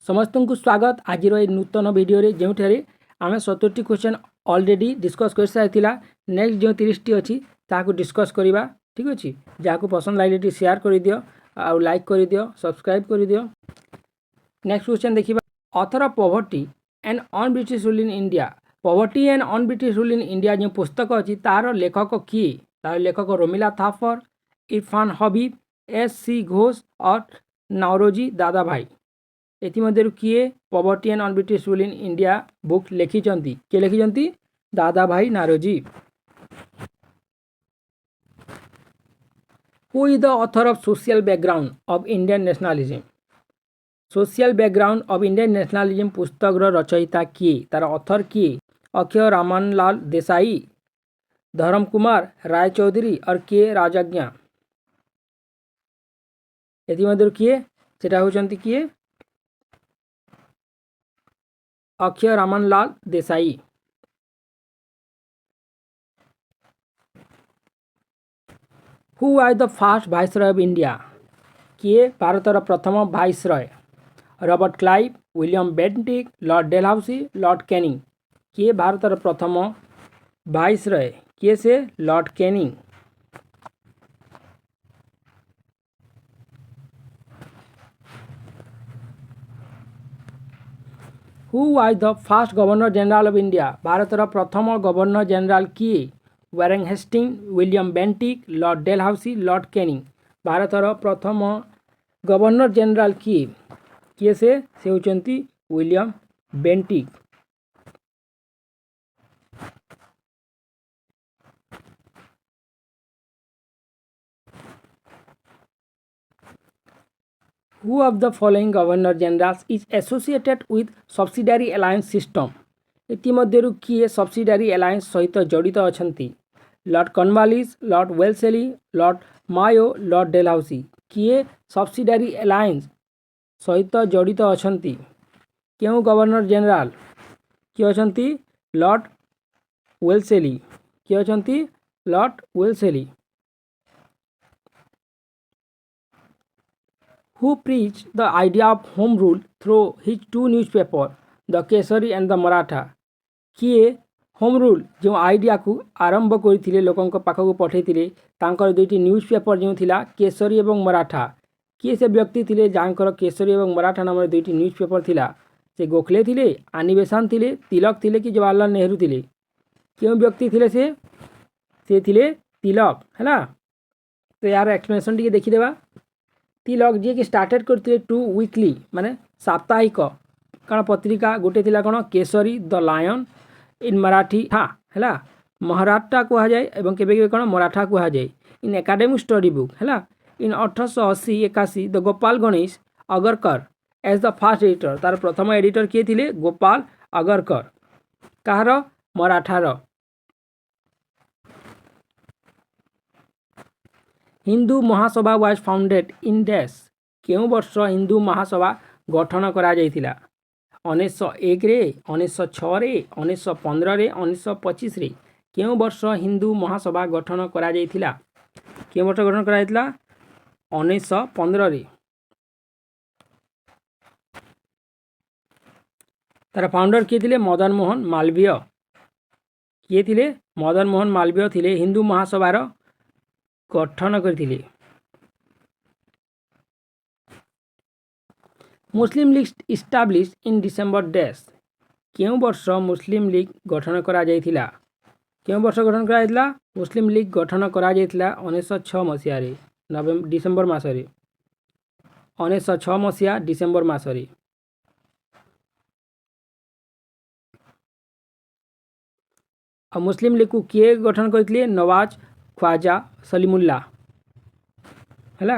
समस्त को स्वागत आज नूतन भिडियो जो आम 70 क्वेश्चन ऑलरेडी डिस्कस कर सारी नेक्स्ट जो 30 टी अच्छी ताकू डिस्कस करवा। ठीक अच्छे जहाँ को पसंद लगे शेयर कर दियो और लाइक कर दियो सब्सक्राइब कर दियो। नेक्स्ट क्वेश्चन देखिए author of poverty and un British rule in India. Poverty and un British rule in India जो पुस्तक अच्छी तार लेखक किए तार लेखक रोमिला थापर, इरफान हबीब, S.C. घोष और नौरोजी दादाभाई। एमध्यु किए poverty and un British rule in India book लिखिं किए लिखिं Dadabhai Naoroji. Who is the author of social background of Indian nationalism. Social background of Indian nationalism पुस्तक रचयिता किए तार ऑथर किए अक्षय रामनलाल देसाई, धर्म कुमार राय चौधरी और के राजाज्ञा। एमध्यु किए सेटा होचंती किए Akshay Ramanlal Desai. Who was the first viceroy of India. किए भारतर प्रथम viceroy. Robert Clive, William Bentinck, Lord Dalhousie, Lord Canning. किए भारतर प्रथम वाइसरॉय किए से Lord Canning. Who was the first governor general of India. भारतर प्रथम गवर्नर जनरल किए Warren Hastings, William Bentinck, Lord Dalhousie, Lord Canning. भारतर प्रथम गवर्नर जनरल किए से होचंती William Bentinck. Who of the following governor generals is associated with subsidiary alliance system। इतिमध्यरु किए subsidiary alliance सहित जड़ित अछंती। Lord Cornwallis, Lord वेल्सेली, Lord Mayo, Lord Dalhousie. किए subsidiary alliance सहित जड़ित अछंती। क्यों गवर्नर जनरल किए अछंती लॉर्ड वेल्सेली किए अछंती Lord वेल्सेली। Who preached the idea of home rule through his two newspapers, the Kesari and the Maratha। किए home rule जो idea को आरंभ करथिले लोकंक पाखक पठेइथिले तांकर दुईटी न्यूज़पेपर जो थिला केसरी एवं मराठा। किए से व्यक्ति थिले जांकर केसरी एवं मराठा नाम दुईटी न्यूज़पेपर थिला। से गोखले थिले, आनी थिले, तिलक थिले कि जवाहरलाल नेहरू थिले। क्यों व्यक्ति थिले से थिले तिलक है। तो यार एक्सप्लेनेशन टी देखीदेवा। तिलक जी कि स्टार्टेड करते टू वीकली माने साप्ताहिक कौन पत्रिका गोटे थिला कौन Kesari the lion in Marathi है महाराठा कह जाए एवं केबे कौन मराठा कह जाए इन एकाडेमिक स्टडी बुक है in 1880-81 the Gopal Ganesh Agarkar as the first editor. तार प्रथम एडिटर किए थिले गोपाल अगरकर कहार मराठार। Hindu Mahasabha was founded in dash. क्यों वर्ष हिंदू महासभा गठन करा जायतिला। 1901 रे, 1906 रे, 1915 रे, 1925 रे। क्यों वर्ष हिंदू महासभा गठन करा जायतिला। क्यों वर्ष गठन करा जायतिला 1915 रे। तार फाउंडर किए थिले मदन मोहन मालवीय। किए थिले मदन मोहन मालवीय थिले हिंदू महासभार गठन करथिले। Muslim League establish in December dash. क्यों वर्ष मुस्लिम लीग गठन करा जायतिला। क्यों वर्ष गठन करा जायतिला मुस्लिम लीग गठन करा जायतिला 1906 मसीहा रे डिसेंबर मासरे 1906 मसीहा डिसेंबर मासरे। और मुस्लिम लीग को किए गठन करथिले नवाज ख्वाजा सलीमुल्लाह है।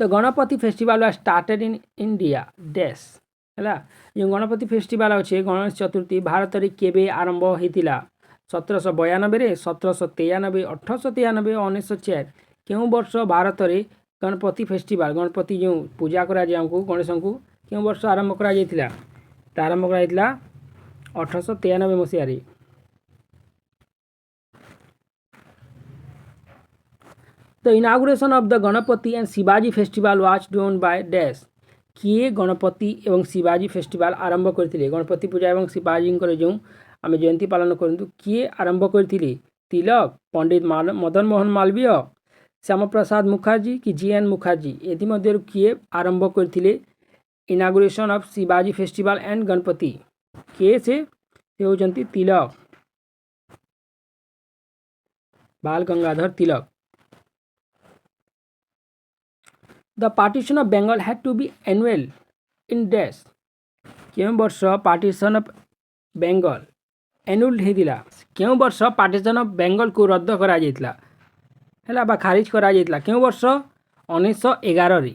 The Ganpati festival was started in India dash है। जो गणपति फेस्टिवल अच्छे गणेश चतुर्थी भारत में केबे आरंभ होता 1792, 1793, 1893, 1904। क्यों वर्ष भारत में गणपति फेस्टिवल गणपति जो पूजा करा गणेश को क्यों वर्ष आरंभ करा आरंभ करा 1893 मसीह। The inauguration of the Ganpati and Shivaji festival was done by dash किए गणपति एवं शिवाजी फेस्टिवल आरंभ करथिले गणपति पूजा एवं शिवाजी जो आम जयंती पालन करूँ किए आरंभ करथिले तिलक पंडित मदन मोहन मालवीय श्यामा प्रसाद मुखर्जी कि जी.एन. मुखर्जी एथि मध्यरु किए आरंभ करथिले inauguration of Shivaji festival and Ganpati किए से होचंती Tilak Bal Gangadhar Tilak. The partition of Bengal had to be annual in dash केउं वर्ष पार्टीशन ऑफ बेंगल एनुअल होइतिला केउं वर्ष पार्टीशन ऑफ बेंगल को रद्द करा जाइतिला हैला बा खारिज करा जाइतिला केउं वर्ष 1911 रे।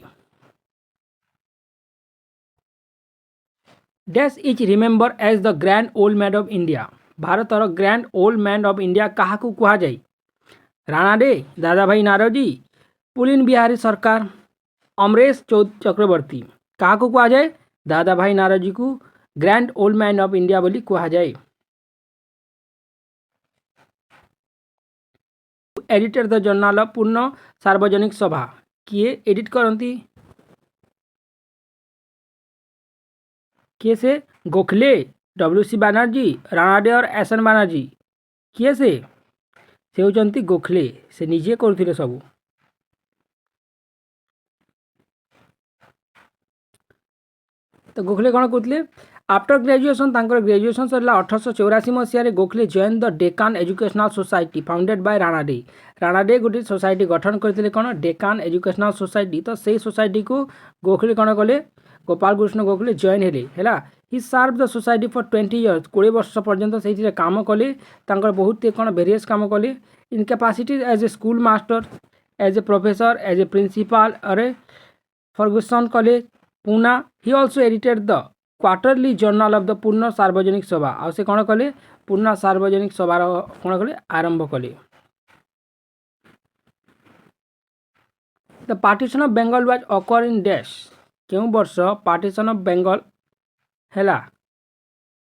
Dash is remember as the grand old man of India भारतर grand old man of India क्या कह जाए राणा डे दादा भाई नारोजी पुलिन बिहारी सरकार अमरेश चक्रवर्ती क्या कह जाए दादा भाई नारोजी को grand old man of India बोली कह जाए। एडिटर द जर्नल ऑफ पूर्ण सार्वजनिक सभा किए एडिट करती किए से गोखले डब्ल्यू.सी. बनर्जी राणा डे और एस.एन. बनर्जी किए से होचंती गोखले से निजे करुथिले सबू। तो गोखले कौन कहते आफ्टर ग्रेजुएशन ग्रेजुएशन सरला 1884 मसीह Gokhale join the Deccan educational society founded by Ranade गोटे सोसाइटी गठन करते कौन डेकान एजुकेशनल सोसाइटी तो से सोसाइटी को गोखले कौन कले गोपाल कृष्ण गोखले जॉइन है he serve the society for 20 years 20 वर्ष पर्यंत से काम कले बहुत कौन वेरियस काम कले in capacity as a school master as a professor as a principal अरे Fergusson College Poona he also edited the quarterly journal of the Poona Sarvajanik सभा आ से कौन कले पूर्ण सार्वजनिक सभार कौन कले आरंभ कले। The partition of Bengal was occur in dash क्यों वर्ष पार्टीशन ऑफ बेंगल हैला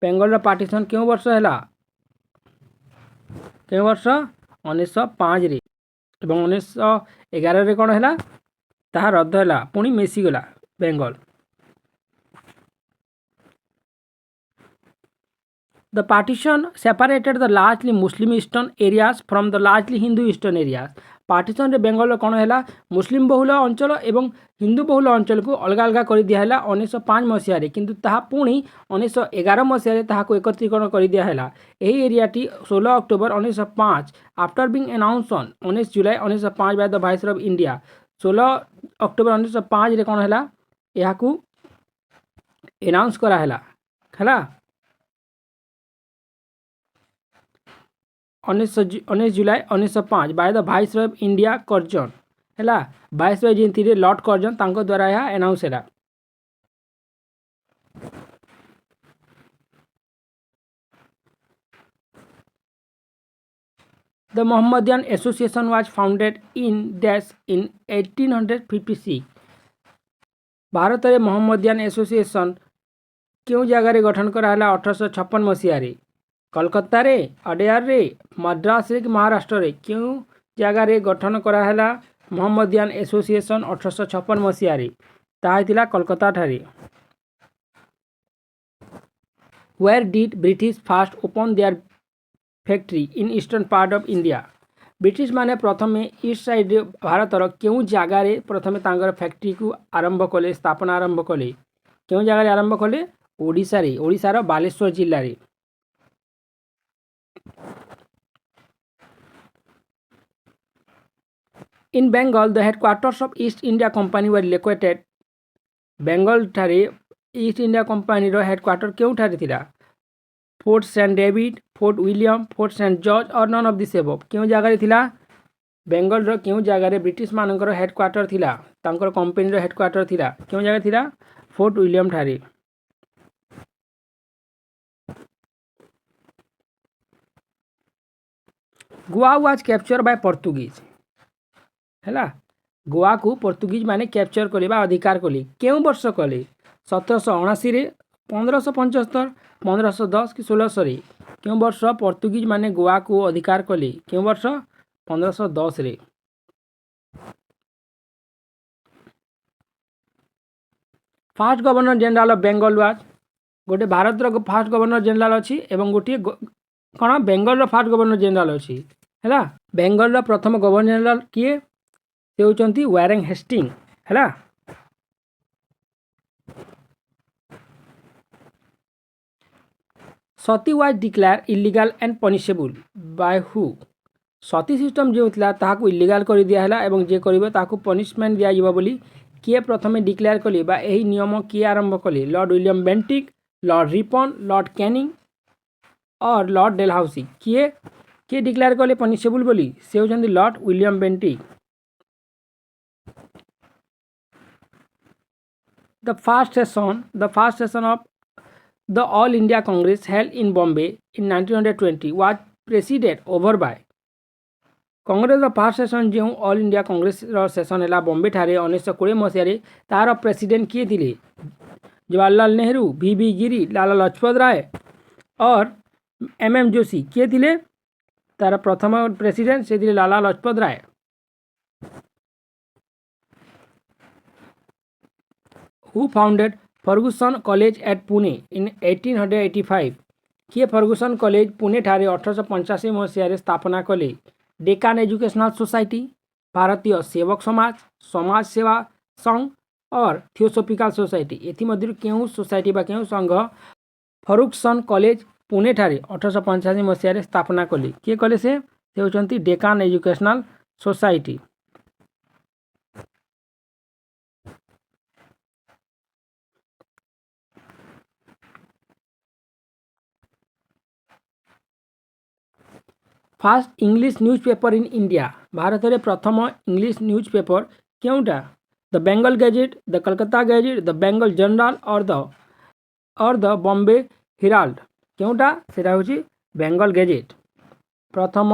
बेंगल पार्टीशन क्यों वर्ष हैला क्यों वर्ष 1905 रे एवं 1911 रे कौन हैला ताहा रद्द हैला पुणी मिसीगला Bengal. The partition separated the largely Muslim eastern areas from the largely Hindu eastern areas. Partition रे बेंगल कौन है मुस्लिम बहुल अंचल एवं हिंदू बहुल अंचल को अलग अलग कर दिया है 1905 मसीह किंतु ताहा पुणी 1911 मसीह ताहाको एकत्रीकरण कर दिया है यही एरियाटी 16 October 1905 after being announce on 19 July 1905 by the viceroy of India 16 October 1905 रे कौन है यहाँ को अनाउंस करा है 19 जुलाई 1905 by the viceroy of India Curzon है वाइसरॉय जी थे लॉर्ड कर्जन तांको द्वारा यह अनाउंस है। The Mohammedan association was founded in dash in 1856 Bharat में मोहम्मदियन एसोसिएशन क्यों जगह गठन कराला 1856 मसीह कलकत्ता रे अडेयर रे मद्रास रे महाराष्ट्र रे क्यों जगह गठन कराला मोहम्मदियन एसोसिएशन 1856 मसीह ताहा कलकत्ता ठारे। Where did British first open their factory in eastern part of India British माने प्रथम ईस्ट साइड भारतर क्यों जगार प्रथम फैक्ट्री को आरंभ कले स्थापना आरंभ कले क्यों जगह आरंभ कले ओडिशार बालेश्वर जिले में। In Bengal the headquarters of East India Company were located Bengal ठारे ईस्ट इंडिया कंपनी हेडक्वार्टर क्यों ठारे थिला Fort Saint David Fort William Fort Saint George और नन ऑफ दिस एबव क्यों जगह थिला बेंगल क्यों जगह ब्रिटिश मानकर हेडक्वार्टर थिला तांकर कंपनी हेडक्वार्टर थिला क्यों जगह थिला फोर्ट विलियम ठारे। Goa was capture by Portuguese है गोवा को पोर्तुगीज माने कैप्चर कले अधिकार कले क्यों वर्ष कले 1779 1575 1510 कि 1600 क्यों वर्ष पोर्तुगीज माने गोवा को अधिकार कले क्यों वर्ष 1510 रे। Fast governor general of Bengal was गोटे भारत फास्ट गवर्नर जनरल अच्छी एवं गोटे कौन बेंगल फास्ट गवर्नर जनरल अच्छी है बेंगल प्रथम गवर्नर जनरल किए से होती वारेन हेस्टिंग है। Sati was declare illegal and punishable by who sati system जो होता ताकू इलीगल कर दिया एवं जे कर पनिशमेंट दिया बोली किए प्रथम डिक्लेयर कले यही नियम किए आरंभ कले Lord William Bentinck, Lord Ripon, Lord Canning और लॉर्ड डेलहाउसी किए डिक्लेयर कले पनिशेबल बोली से होती Lord William Bentinck. The first session of the All India Congress held in Bombay in 1920 was presided over by Congress fast session जो all India Congress session है बॉम्बे ठारे 1920 मसीह तार प्रेसिडेंट किए थे जवाहरलाल नेहरू, वी गिरी, लाला लजपत राय और एम जोशी किए थे तार प्रथम प्रेसिडेंट से Lala Lajpat Rai. Who founded Ferguson College at Pune in 1885 किए फर्गुसन कॉलेज पुणे ठारे 1885 मसीह स्थापना कले डेकान एजुकेशनल सोसाइटी, भारतीय सेवक समाज, समाज सेवा संघ और थियोसॉफिकल सोसाइटी एमध्य क्यों सोसाइटी बा क्यों संघ फर्गुसन कॉलेज पुणे ठारे 1885 मसीह स्थापना कले किए कले से होती Deccan educational society. First English newspaper in India Bharat में प्रथम इंग्लिश न्यूज पेपर क्योंटा the Bengal gazette, the Calcutta gazette, the Bengal journal और द बॉम्बे हेराल्ड क्योंटा से हूँ बेंगल गैजेट प्रथम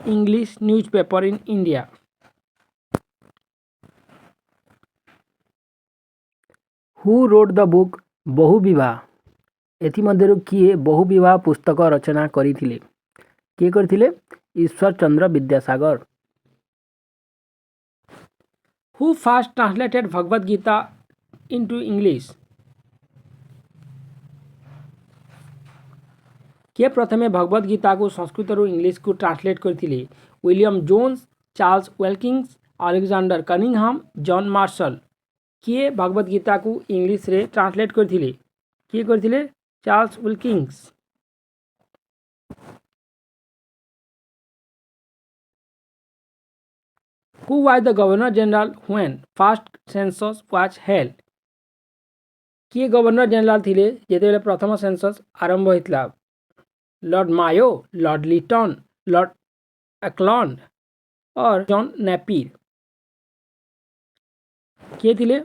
English newspaper in India. Who wrote the book Bahu Vivah एमध्य किए बहु विवाह पुस्तक रचना करथिले किए करथिले Ishwar Chandra Vidyasagar. Who first translated Bhagavad Gita into English किए प्रथमे भगवद गीता को संस्कृत और इंग्लिश को ट्रांसलेट करथिले William Jones, Charles Wilkins, Alexander Cunningham, John Marshall किए भगवद गीता को इंग्लिश रे ट्रांसलेट करथिले किए करथिले Charles Wilkins. Who was the Governor General when first census was held किए गवर्नर जनरल थिले जेतेबेले प्रथम सेंसस आरंभ होइतला Lord Mayo, Lord Lytton, Lord Auckland और जॉन नेपियर किए थिले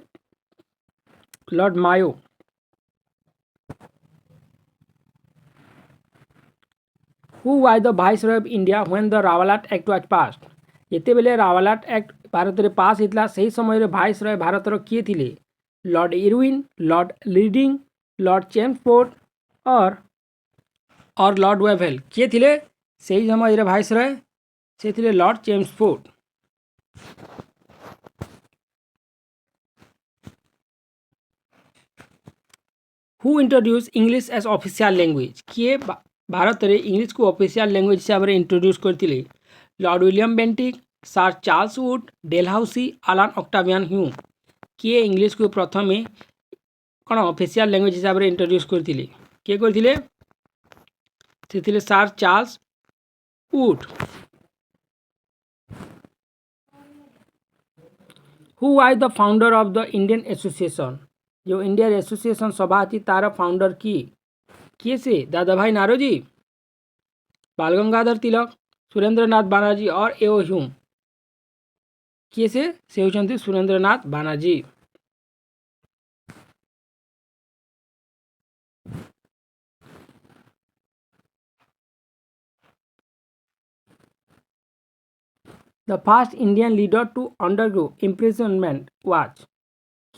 Lord Mayo. Who was the Viceroy of India when the Rowlatt Act was passed जितेबेले रावलाट एक्ट भारत में पास होता से समय भाइसरय भारतर किए थे Lord Irwin, Lord Reading, Lord Chelmsford और लॉर्ड वेवेल किए थे से समय भाइसरय से थे Lord Chelmsford. Who introduce English as official language किए भारत में इंग्लिश को ऑफिशियल लैंग्वेज हिसाब से इंट्रोड्यूस करते Lord William Bentinck, sir Charles Wood, Dalhousie, Allan Octavian Hume किए इंग्लिश को प्रथम कौन ऑफिशियल लैंग्वेज हिसाब से इंट्रोड्यूस करते किए करते से sir Charles would. Who was the founder of the Indian association जो इंडियन एसोसिएशन सभा थी तार फाउंडर किए से दादा भाई नारोजी, बाल गंगाधर तिलक, सुरेंद्रनाथ बनर्जी और एओ ह्यूम किए से होती Surendranath Banerjee. The first Indian leader to undergo imprisonment was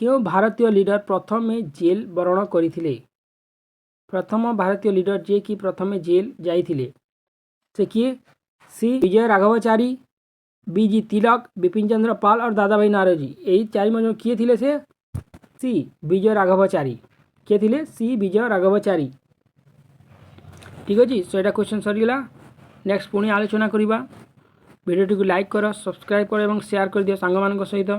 क्यों भारतीय लीडर प्रथम जेल बरण करथिले प्रथम भारतीय लीडर जे कि प्रथम जेल जाइथिले से किए सी विजय राघवाचारी, बीजी तिलक, बिपिन चंद्र पाल और दादा भाई नारोजी यही चारि जन किए थिले से सी विजय राघवाचारी किए थिले सी विजय राघवाचारी। ठीक अच्छे सो यहाँ क्वेश्चन सरीगला। नेक्स्ट पुणी आलोचना करवा। भिडियो को लाइक कर सब्सक्राइब कर और शेयर कर दियो सांग मान सहित।